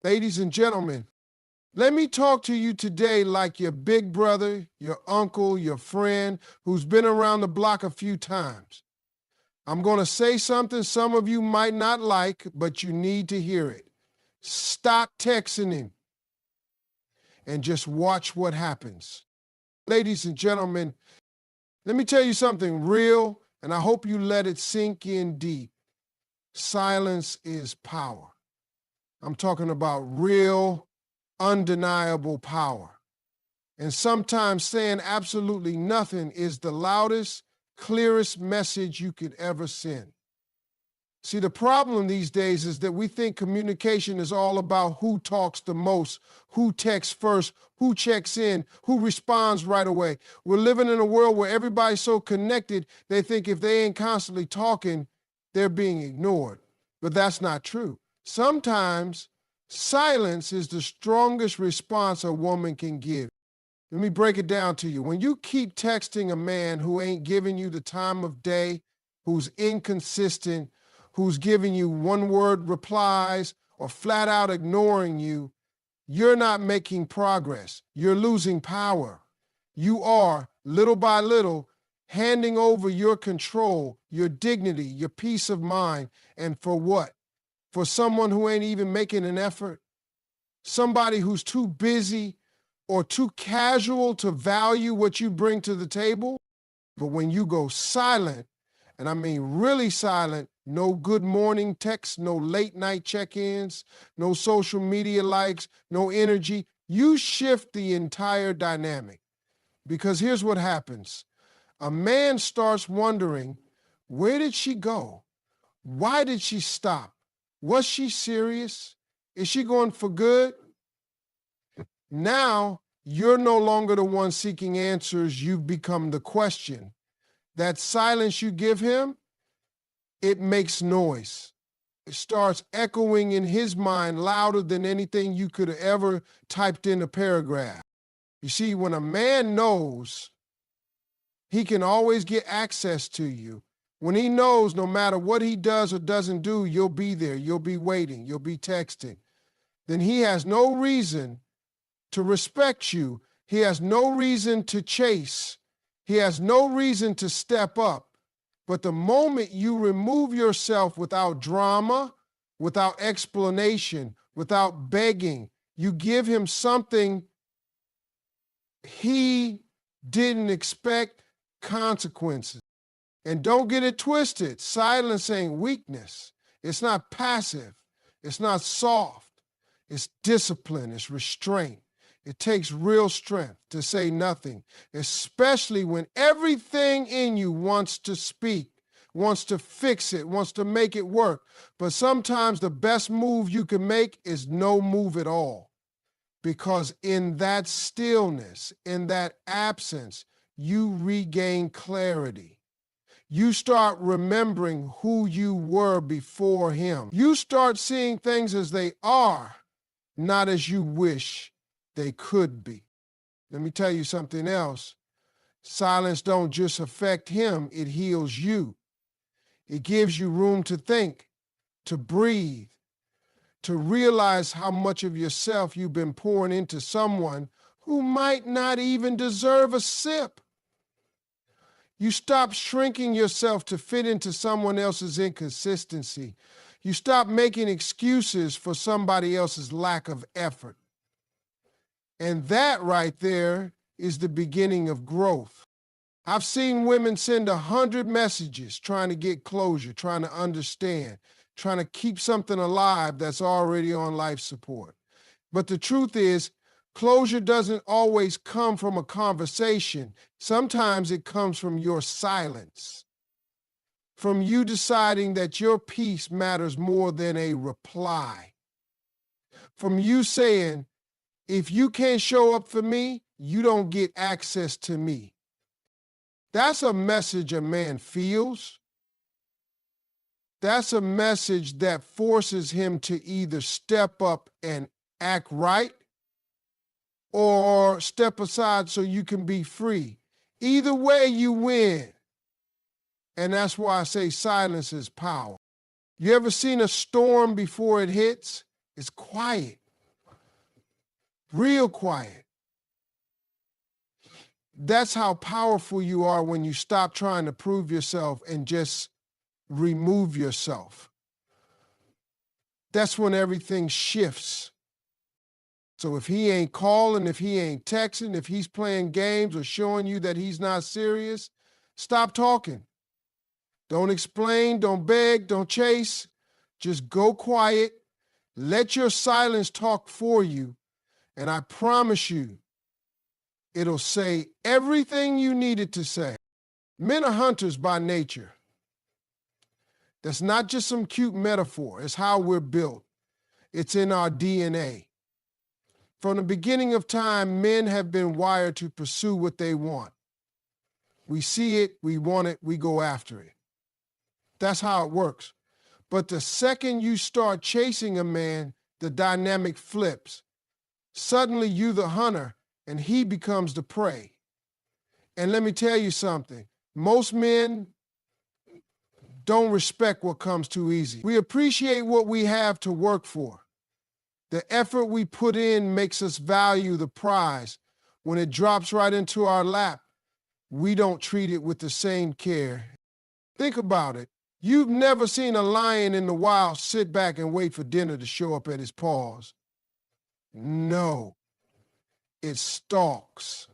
Ladies and gentlemen, let me talk to you today like your big brother, your uncle, your friend who's been around the block a few times. I'm going to say something some of you might not like, but you need to hear it. Stop texting him and just watch what happens. Ladies and gentlemen, let me tell you something real, and I hope you let it sink in deep. Silence is power. I'm talking about real, undeniable power. And sometimes saying absolutely nothing is the loudest, clearest message you could ever send. See, the problem these days is that we think communication is all about who talks the most, who texts first, who checks in, who responds right away. We're living in a world where everybody's so connected, they think if they ain't constantly talking, they're being ignored. But that's not true. Sometimes silence is the strongest response a woman can give. Let me break it down to you. When you keep texting a man who ain't giving you the time of day, who's inconsistent, who's giving you one-word replies or flat out ignoring you, you're not making progress. You're losing power. You are, little by little, handing over your control, your dignity, your peace of mind. And for what? For someone who ain't even making an effort? Somebody who's too busy or too casual to value what you bring to the table? But when you go silent, and I mean really silent, no good morning texts, no late night check-ins, no social media likes, no energy, you shift the entire dynamic. Because here's what happens. A man starts wondering, where did she go? Why did she stop? Was she serious? Is she going for good? Now, you're no longer the one seeking answers. You've become the question. That silence you give him, it makes noise. It starts echoing in his mind louder than anything you could have ever typed in a paragraph. You see, when a man knows he can always get access to you, when he knows no matter what he does or doesn't do, you'll be there, you'll be waiting, you'll be texting, then he has no reason to respect you. He has no reason to chase. He has no reason to step up. But the moment you remove yourself without drama, without explanation, without begging, you give him something he didn't expect, consequences. And don't get it twisted. Silence ain't weakness. It's not passive. It's not soft. It's discipline. It's restraint. It takes real strength to say nothing, especially when everything in you wants to speak, wants to fix it, wants to make it work. But sometimes the best move you can make is no move at all. Because in that stillness, in that absence, you regain clarity. You start remembering who you were before him. You start seeing things as they are, not as you wish they could be. Let me tell you something else. Silence don't just affect him, it heals you. It gives you room to think, to breathe, to realize how much of yourself you've been pouring into someone who might not even deserve a sip. You stop shrinking yourself to fit into someone else's inconsistency. You stop making excuses for somebody else's lack of effort. And that right there is the beginning of growth. I've seen women send 100 messages trying to get closure, trying to understand, trying to keep something alive that's already on life support. But the truth is, closure doesn't always come from a conversation. Sometimes it comes from your silence, from you deciding that your peace matters more than a reply, from you saying, if you can't show up for me, you don't get access to me. That's a message a man feels. That's a message that forces him to either step up and act right or step aside so you can be free. Either way, you win. And that's why I say silence is power. You ever seen a storm before it hits? It's quiet. real quiet. That's how powerful you are when you stop trying to prove yourself and just remove yourself. That's when everything shifts. So if he ain't calling, if he ain't texting, if he's playing games or showing you that he's not serious, stop talking. Don't explain, don't beg, don't chase. Just go quiet. Let your silence talk for you. And I promise you, it'll say everything you needed to say. Men are hunters by nature. That's not just some cute metaphor. It's how we're built. It's in our DNA. From the beginning of time, men have been wired to pursue what they want. We see it, we want it, we go after it. That's how it works. But the second you start chasing a man, the dynamic flips. Suddenly you're the hunter and he becomes the prey. And let me tell you something. Most men don't respect what comes too easy. We appreciate what we have to work for. The effort we put in makes us value the prize. When it drops right into our lap, we don't treat it with the same care. Think about it. You've never seen a lion in the wild sit back and wait for dinner to show up at his paws. No. It stalks.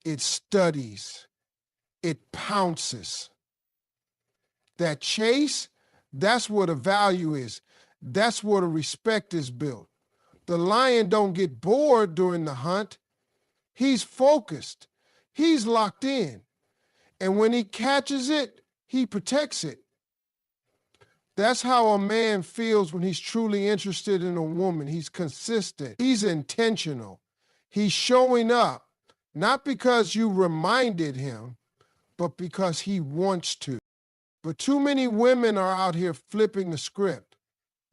It studies. It pounces. That chase, that's where the value is. That's where the respect is built. The lion don't get bored during the hunt. He's focused. He's locked in. And when he catches it, he protects it. That's how a man feels when he's truly interested in a woman. He's consistent. He's intentional. He's showing up, not because you reminded him, but because he wants to. But too many women are out here flipping the script.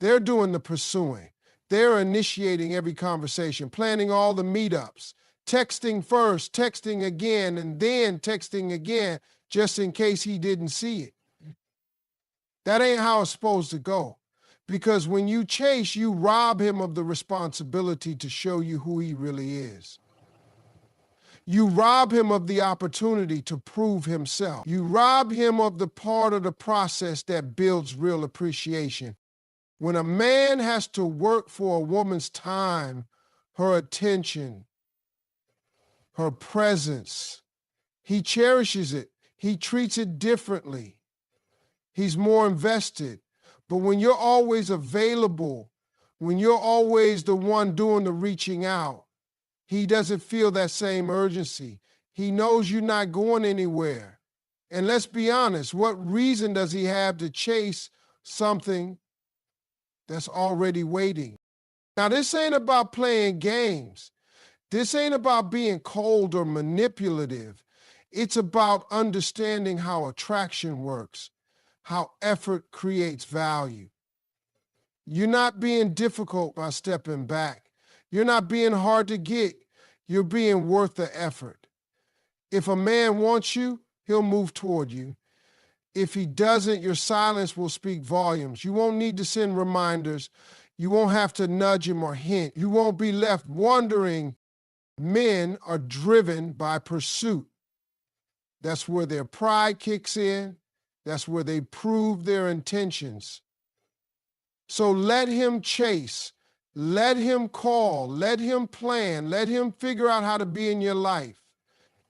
They're doing the pursuing. They're initiating every conversation, planning all the meetups, texting first, texting again, and then texting again, just in case he didn't see it. That ain't how it's supposed to go. Because when you chase, you rob him of the responsibility to show you who he really is. You rob him of the opportunity to prove himself. You rob him of the part of the process that builds real appreciation. When a man has to work for a woman's time, her attention, her presence, he cherishes it. He treats it differently. He's more invested. But when you're always available, when you're always the one doing the reaching out, he doesn't feel that same urgency. He knows you're not going anywhere. And let's be honest, what reason does he have to chase something that's already waiting? Now, this ain't about playing games. This ain't about being cold or manipulative. It's about understanding how attraction works, how effort creates value. You're not being difficult by stepping back. You're not being hard to get. You're being worth the effort. If a man wants you, he'll move toward you. If he doesn't, your silence will speak volumes. You won't need to send reminders. You won't have to nudge him or hint. You won't be left wondering. Men are driven by pursuit. That's where their pride kicks in. That's where they prove their intentions. So let him chase. Let him call. Let him plan. Let him figure out how to be in your life.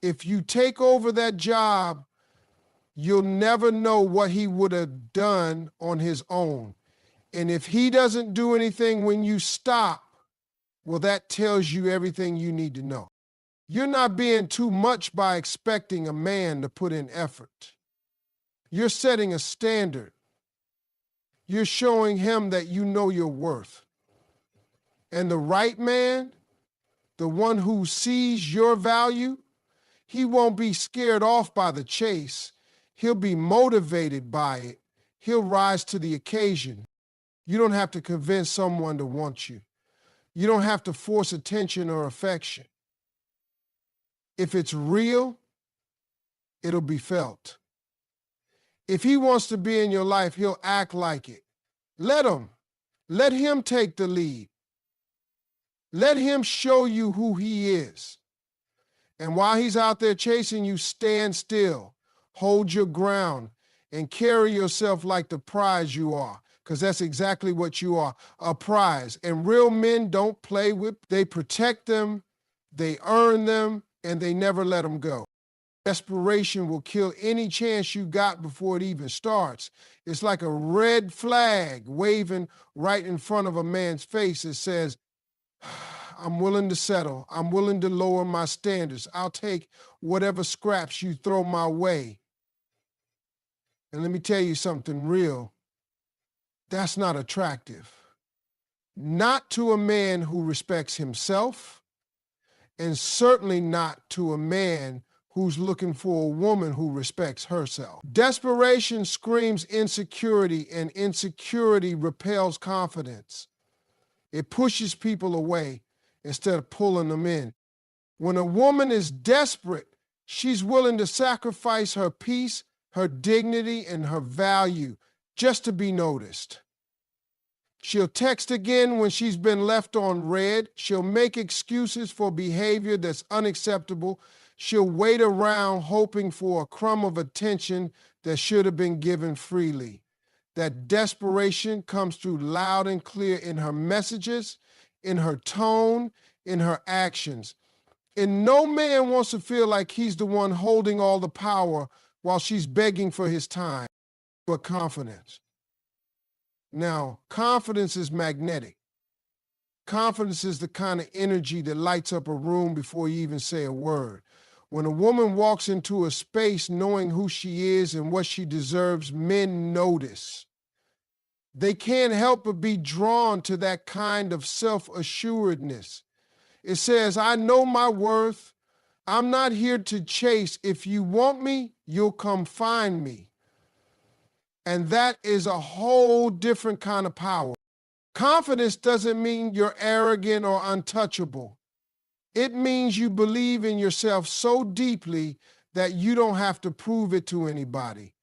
If you take over that job, you'll never know what he would have done on his own. And if he doesn't do anything when you stop, well, that tells you everything you need to know. You're not being too much by expecting a man to put in effort. You're setting a standard. You're showing him that you know your worth. And the right man, the one who sees your value, he won't be scared off by the chase. He'll be motivated by it. He'll rise to the occasion. You don't have to convince someone to want you. You don't have to force attention or affection. If it's real, it'll be felt. If he wants to be in your life, he'll act like it. Let him. Let him take the lead. Let him show you who he is. And while he's out there chasing you, stand still, hold your ground, and carry yourself like the prize you are, because that's exactly what you are, a prize. And real men don't play with, they protect them, they earn them, and they never let them go. Desperation will kill any chance you got before it even starts. It's like a red flag waving right in front of a man's face. It says, I'm willing to settle. I'm willing to lower my standards. I'll take whatever scraps you throw my way. And let me tell you something real. That's not attractive. Not to a man who respects himself, and certainly not to a man who's looking for a woman who respects herself. Desperation screams insecurity, and insecurity repels confidence. It pushes people away instead of pulling them in. When a woman is desperate, she's willing to sacrifice her peace, her dignity, and her value just to be noticed. She'll text again when she's been left on red. She'll make excuses for behavior that's unacceptable. She'll wait around hoping for a crumb of attention that should have been given freely. That desperation comes through loud and clear in her messages, in her tone, in her actions. And no man wants to feel like he's the one holding all the power while she's begging for his time. But confidence. Now, confidence is magnetic. Confidence is the kind of energy that lights up a room before you even say a word. When a woman walks into a space knowing who she is and what she deserves, men notice. They can't help but be drawn to that kind of self-assuredness. It says, I know my worth. I'm not here to chase. If you want me, you'll come find me. And that is a whole different kind of power. Confidence doesn't mean you're arrogant or untouchable. It means you believe in yourself so deeply that you don't have to prove it to anybody.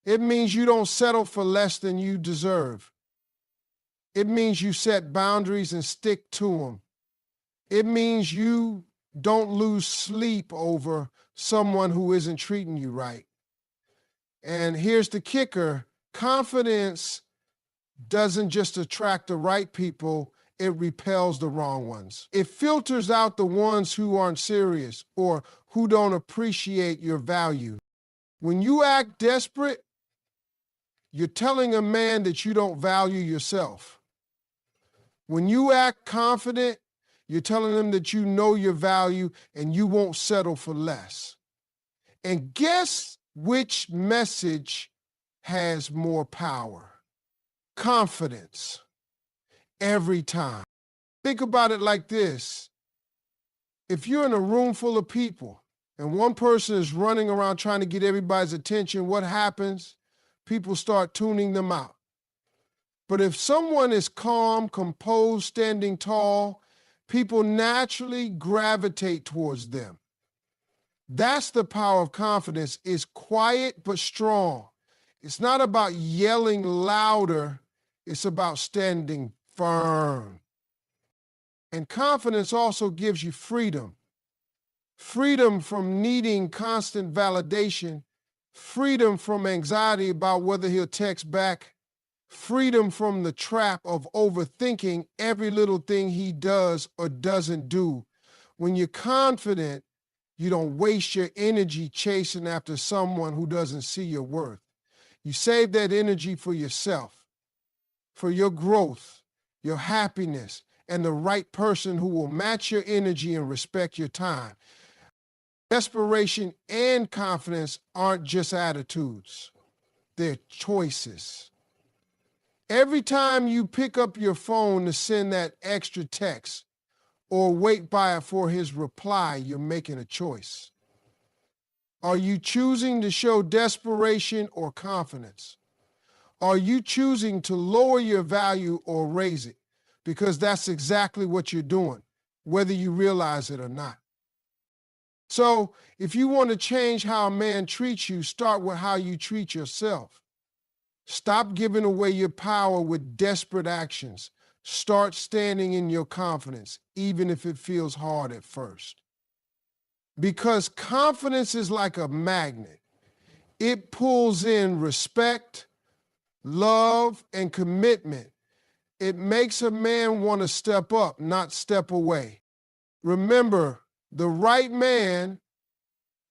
It means you don't settle for less than you deserve. It means you set boundaries and stick to them. It means you don't lose sleep over someone who isn't treating you right. And here's the kicker. Confidence doesn't just attract the right people, it repels the wrong ones. It filters out the ones who aren't serious or who don't appreciate your value. When you act desperate, you're telling a man that you don't value yourself. When you act confident, you're telling them that you know your value and you won't settle for less. And guess which message has more power? Confidence. Every time. Think about it like this. If you're in a room full of people and one person is running around trying to get everybody's attention, what happens? People start tuning them out. But if someone is calm, composed, standing tall, people naturally gravitate towards them. That's the power of confidence. It's quiet but strong. It's not about yelling louder. It's about standing firm. And confidence also gives you freedom. Freedom from needing constant validation. Freedom from anxiety about whether he'll text back. Freedom from the trap of overthinking every little thing he does or doesn't do. When you're confident, you don't waste your energy chasing after someone who doesn't see your worth. You save that energy for yourself, for your growth, your happiness, and the right person who will match your energy and respect your time. Desperation and confidence aren't just attitudes. They're choices. Every time you pick up your phone to send that extra text or wait by it for his reply, you're making a choice. Are you choosing to show desperation or confidence? Are you choosing to lower your value or raise it? Because that's exactly what you're doing, whether you realize it or not. So if you want to change how a man treats you, start with how you treat yourself. Stop giving away your power with desperate actions. Start standing in your confidence, even if it feels hard at first. Because confidence is like a magnet. It pulls in respect, love, and commitment. It makes a man want to step up, not step away. Remember, the right man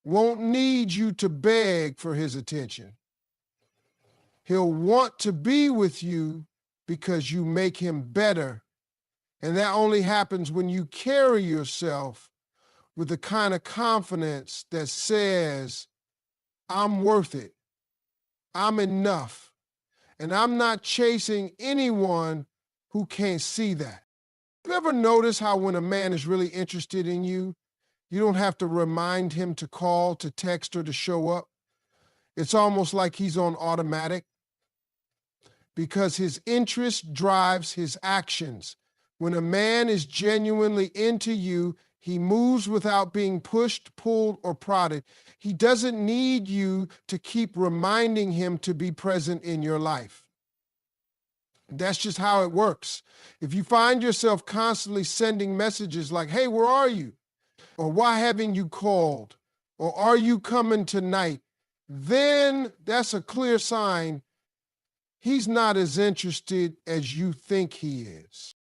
won't need you to beg for his attention. He'll want to be with you because you make him better. And that only happens when you carry yourself with the kind of confidence that says, I'm worth it, I'm enough, and I'm not chasing anyone who can't see that. You ever notice how when a man is really interested in you, you don't have to remind him to call, to text, or to show up? It's almost like he's on automatic because his interest drives his actions. When a man is genuinely into you, he moves without being pushed, pulled, or prodded. He doesn't need you to keep reminding him to be present in your life. That's just how it works. If you find yourself constantly sending messages like, hey, where are you? Or why haven't you called? Or are you coming tonight? Then that's a clear sign he's not as interested as you think he is.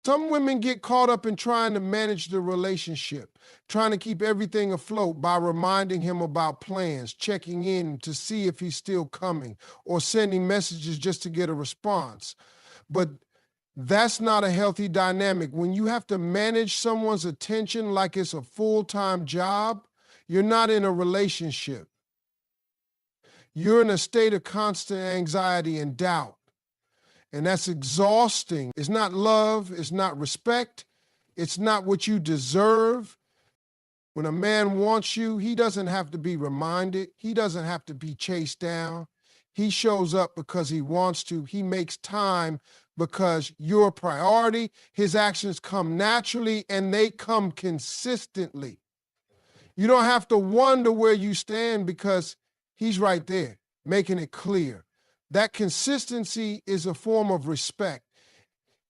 Some women get caught up in trying to manage the relationship, trying to keep everything afloat by reminding him about plans, checking in to see if he's still coming, or sending messages just to get a response. But that's not a healthy dynamic. When you have to manage someone's attention like it's a full-time job, you're not in a relationship. You're in a state of constant anxiety and doubt. And that's exhausting. It's not love, it's not respect, it's not what you deserve. When a man wants you, he doesn't have to be reminded, he doesn't have to be chased down. He shows up because he wants to. He makes time because you're a priority. His actions come naturally and they come consistently. You don't have to wonder where you stand because he's right there, making it clear. That consistency is a form of respect,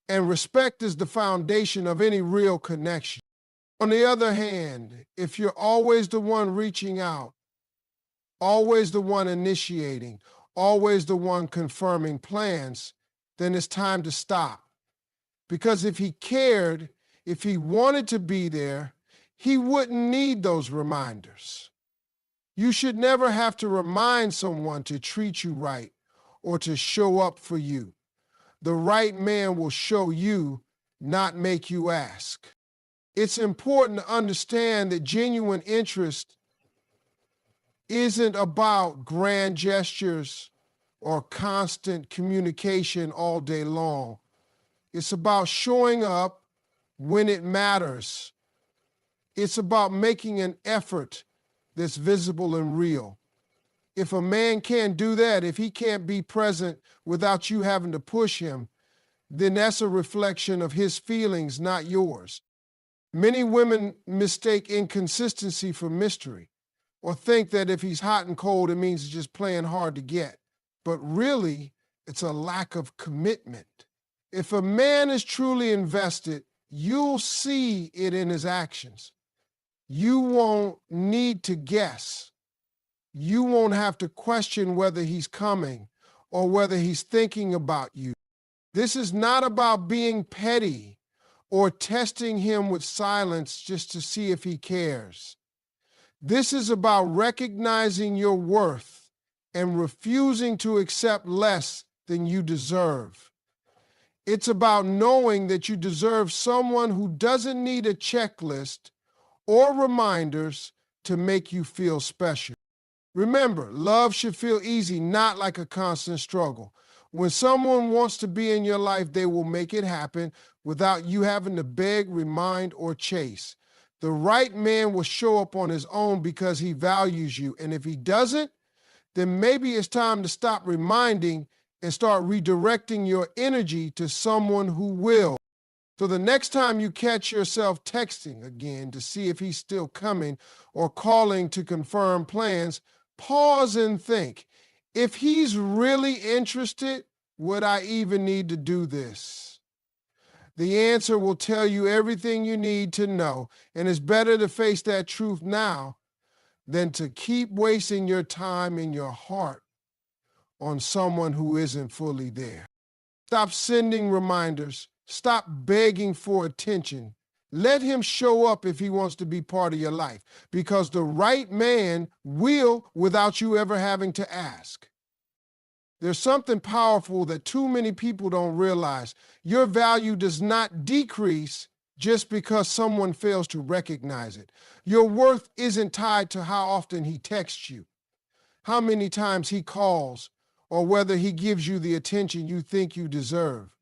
and respect is the foundation of any real connection. On the other hand, if you're always the one reaching out, always the one initiating, always the one confirming plans, then it's time to stop. Because if he cared, if he wanted to be there, he wouldn't need those reminders. You should never have to remind someone to treat you right or to show up for you. The right man will show you, not make you ask. It's important to understand that genuine interest isn't about grand gestures or constant communication all day long. It's about showing up when it matters. It's about making an effort that's visible and real. If a man can't do that, if he can't be present without you having to push him, then that's a reflection of his feelings, not yours. Many women mistake inconsistency for mystery, or think that if he's hot and cold, it means he's just playing hard to get. But really, it's a lack of commitment. If a man is truly invested, you'll see it in his actions. You won't need to guess. You won't have to question whether he's coming or whether he's thinking about you. This is not about being petty or testing him with silence just to see if he cares. This is about recognizing your worth and refusing to accept less than you deserve. It's about knowing that you deserve someone who doesn't need a checklist or reminders to make you feel special. Remember, love should feel easy, not like a constant struggle. When someone wants to be in your life, they will make it happen without you having to beg, remind, or chase. The right man will show up on his own because he values you. And if he doesn't, then maybe it's time to stop reminding and start redirecting your energy to someone who will. So the next time you catch yourself texting again to see if he's still coming or calling to confirm plans, pause and think, if he's really interested, would I even need to do this? The answer will tell you everything you need to know, and it's better to face that truth now than to keep wasting your time and your heart on someone who isn't fully there. Stop sending reminders. Stop begging for attention. Let him show up if he wants to be part of your life, because the right man will without you ever having to ask. There's something powerful that too many people don't realize. Your value does not decrease just because someone fails to recognize it. Your worth isn't tied to how often he texts you, how many times he calls, or whether he gives you the attention you think you deserve.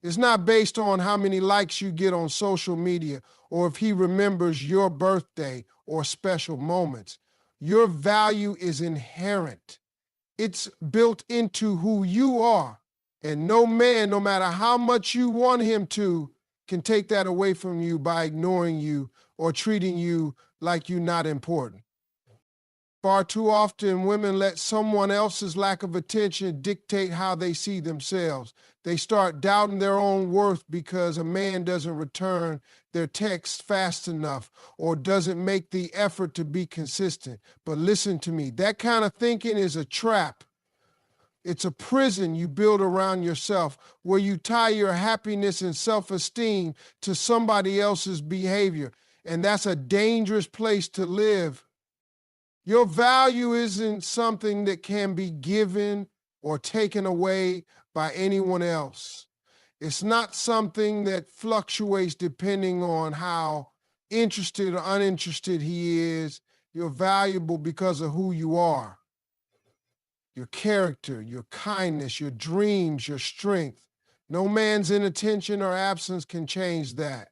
It's not based on how many likes you get on social media or if he remembers your birthday or special moments. Your value is inherent. It's built into who you are. And no man, no matter how much you want him to, can take that away from you by ignoring you or treating you like you're not important. Far too often, women let someone else's lack of attention dictate how they see themselves. They start doubting their own worth because a man doesn't return their text fast enough or doesn't make the effort to be consistent. But listen to me, that kind of thinking is a trap. It's a prison you build around yourself where you tie your happiness and self-esteem to somebody else's behavior. And that's a dangerous place to live. Your value isn't something that can be given or taken away by anyone else. It's not something that fluctuates depending on how interested or uninterested he is. You're valuable because of who you are. Your character, your kindness, your dreams, your strength. No man's inattention or absence can change that.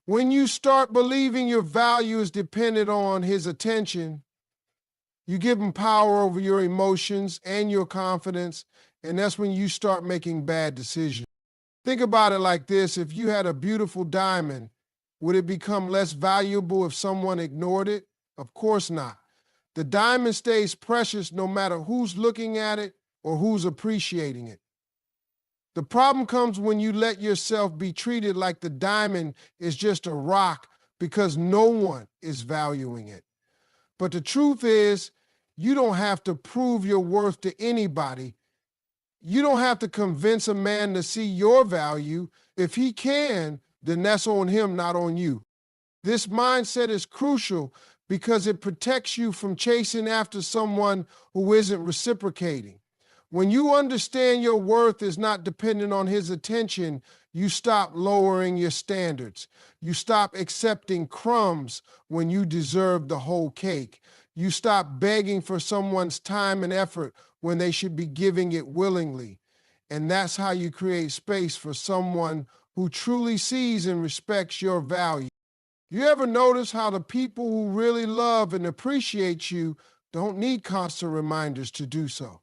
When you start believing your value is dependent on his attention, you give him power over your emotions and your confidence, and that's when you start making bad decisions. Think about it like this. If you had a beautiful diamond, would it become less valuable if someone ignored it? Of course not. The diamond stays precious no matter who's looking at it or who's appreciating it. The problem comes when you let yourself be treated like the diamond is just a rock because no one is valuing it. But the truth is, you don't have to prove your worth to anybody. You don't have to convince a man to see your value. If he can, then that's on him, not on you. This mindset is crucial because it protects you from chasing after someone who isn't reciprocating. When you understand your worth is not dependent on his attention, you stop lowering your standards. You stop accepting crumbs when you deserve the whole cake. You stop begging for someone's time and effort when they should be giving it willingly. And that's how you create space for someone who truly sees and respects your value. You ever notice how the people who really love and appreciate you don't need constant reminders to do so?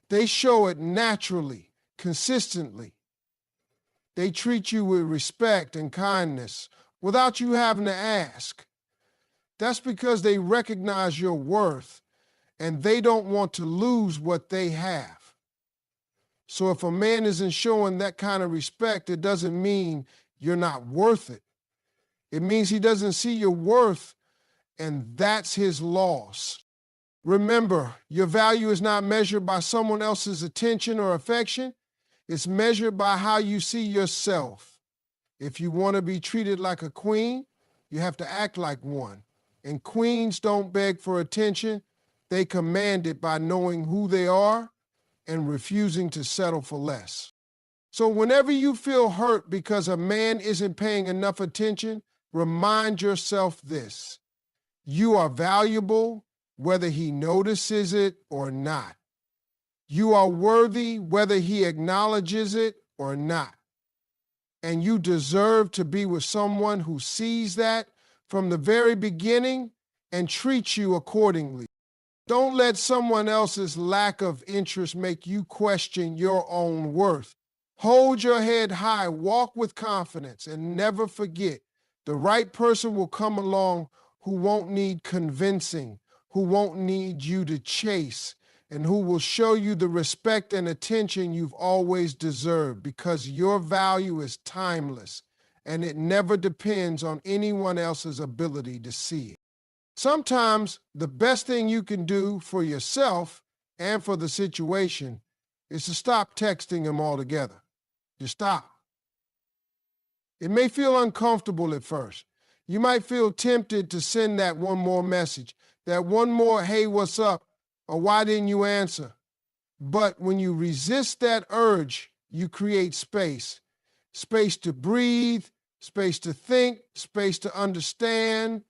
They show it naturally, consistently. They treat you with respect and kindness without you having to ask. That's because they recognize your worth and they don't want to lose what they have. So if a man isn't showing that kind of respect, it doesn't mean you're not worth it. It means he doesn't see your worth, and that's his loss. Remember, your value is not measured by someone else's attention or affection. It's measured by how you see yourself. If you want to be treated like a queen, you have to act like one. And queens don't beg for attention. They command it by knowing who they are and refusing to settle for less. So whenever you feel hurt because a man isn't paying enough attention, remind yourself this: you are valuable whether he notices it or not. You are worthy whether he acknowledges it or not. And you deserve to be with someone who sees that from the very beginning and treats you accordingly. Don't let someone else's lack of interest make you question your own worth. Hold your head high, walk with confidence, and never forget, the right person will come along who won't need convincing, who won't need you to chase, and who will show you the respect and attention you've always deserved, because your value is timeless and it never depends on anyone else's ability to see it. Sometimes the best thing you can do for yourself and for the situation is to stop texting him altogether. Just stop. It may feel uncomfortable at first. You might feel tempted to send that one more message, that one more, hey, what's up, or why didn't you answer? But when you resist that urge, you create space. Space to breathe, space to think, space to understand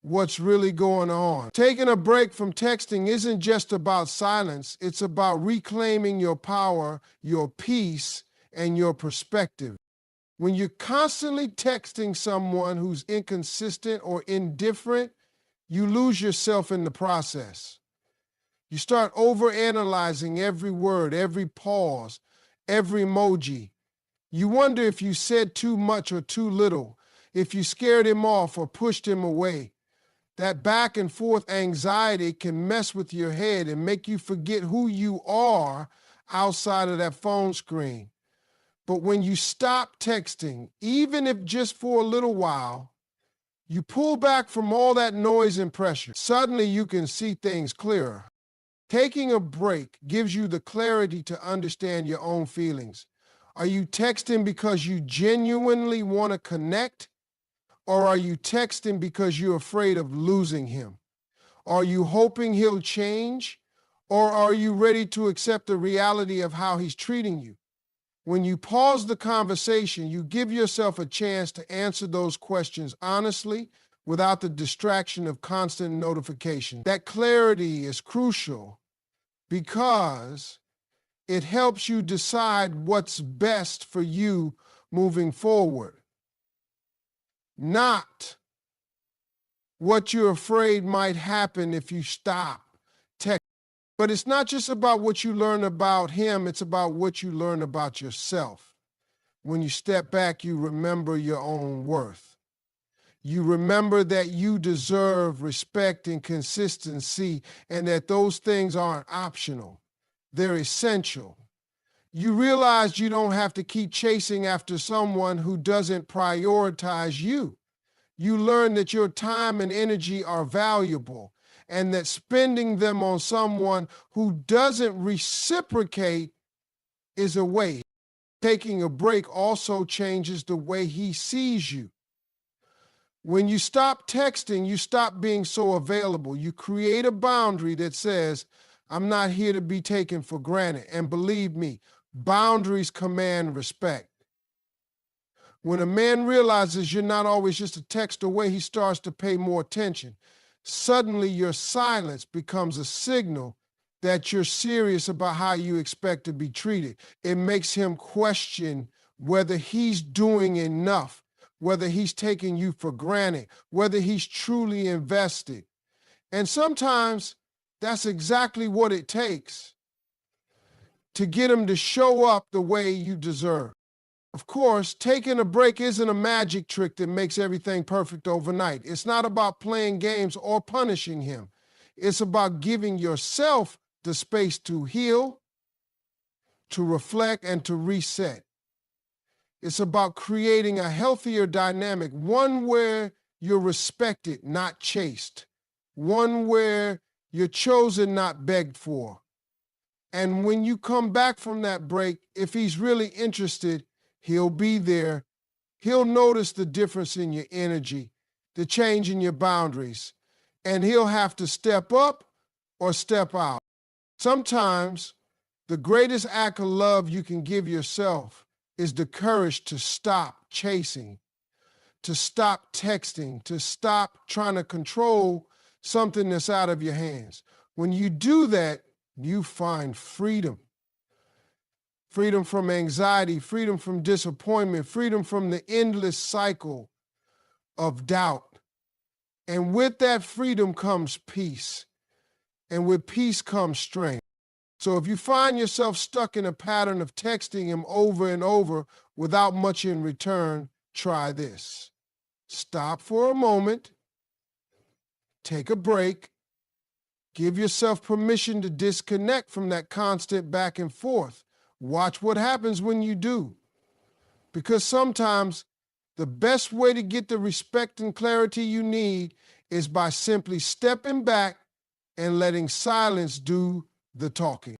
what's really going on. Taking a break from texting isn't just about silence. It's about reclaiming your power, your peace, and your perspective. When you're constantly texting someone who's inconsistent or indifferent, you lose yourself in the process. You start overanalyzing every word, every pause, every emoji. You wonder if you said too much or too little, if you scared him off or pushed him away. That back and forth anxiety can mess with your head and make you forget who you are outside of that phone screen. But when you stop texting, even if just for a little while, you pull back from all that noise and pressure. Suddenly you can see things clearer. Taking a break gives you the clarity to understand your own feelings. Are you texting because you genuinely want to connect? Or are you texting because you're afraid of losing him? Are you hoping he'll change? Or are you ready to accept the reality of how he's treating you? When you pause the conversation, you give yourself a chance to answer those questions honestly without the distraction of constant notification. That clarity is crucial because it helps you decide what's best for you moving forward, not what you're afraid might happen if you stop texting. But it's not just about what you learn about him, it's about what you learn about yourself. When you step back, you remember your own worth. You remember that you deserve respect and consistency, and that those things aren't optional. They're essential. You realize you don't have to keep chasing after someone who doesn't prioritize you. You learn that your time and energy are valuable, and that spending them on someone who doesn't reciprocate is a waste. Taking a break also changes the way he sees you. When you stop texting, you stop being so available. You create a boundary that says, I'm not here to be taken for granted. And believe me, boundaries command respect. When a man realizes you're not always just a text away, he starts to pay more attention. Suddenly, your silence becomes a signal that you're serious about how you expect to be treated. It makes him question whether he's doing enough, whether he's taking you for granted, whether he's truly invested. And sometimes that's exactly what it takes to get him to show up the way you deserve. Of course, taking a break isn't a magic trick that makes everything perfect overnight. It's not about playing games or punishing him. It's about giving yourself the space to heal, to reflect, and to reset. It's about creating a healthier dynamic, one where you're respected, not chased, one where you're chosen, not begged for. And when you come back from that break, if he's really interested, he'll be there. He'll notice the difference in your energy, the change in your boundaries, and he'll have to step up or step out. Sometimes the greatest act of love you can give yourself is the courage to stop chasing, to stop texting, to stop trying to control something that's out of your hands. When you do that, you find freedom. Freedom from anxiety, freedom from disappointment, freedom from the endless cycle of doubt. And with that freedom comes peace. And with peace comes strength. So if you find yourself stuck in a pattern of texting him over and over without much in return, try this. Stop for a moment, take a break, Give yourself permission to disconnect from that constant back and forth. Watch what happens when you do. Because sometimes the best way to get the respect and clarity you need is by simply stepping back and letting silence do the talking.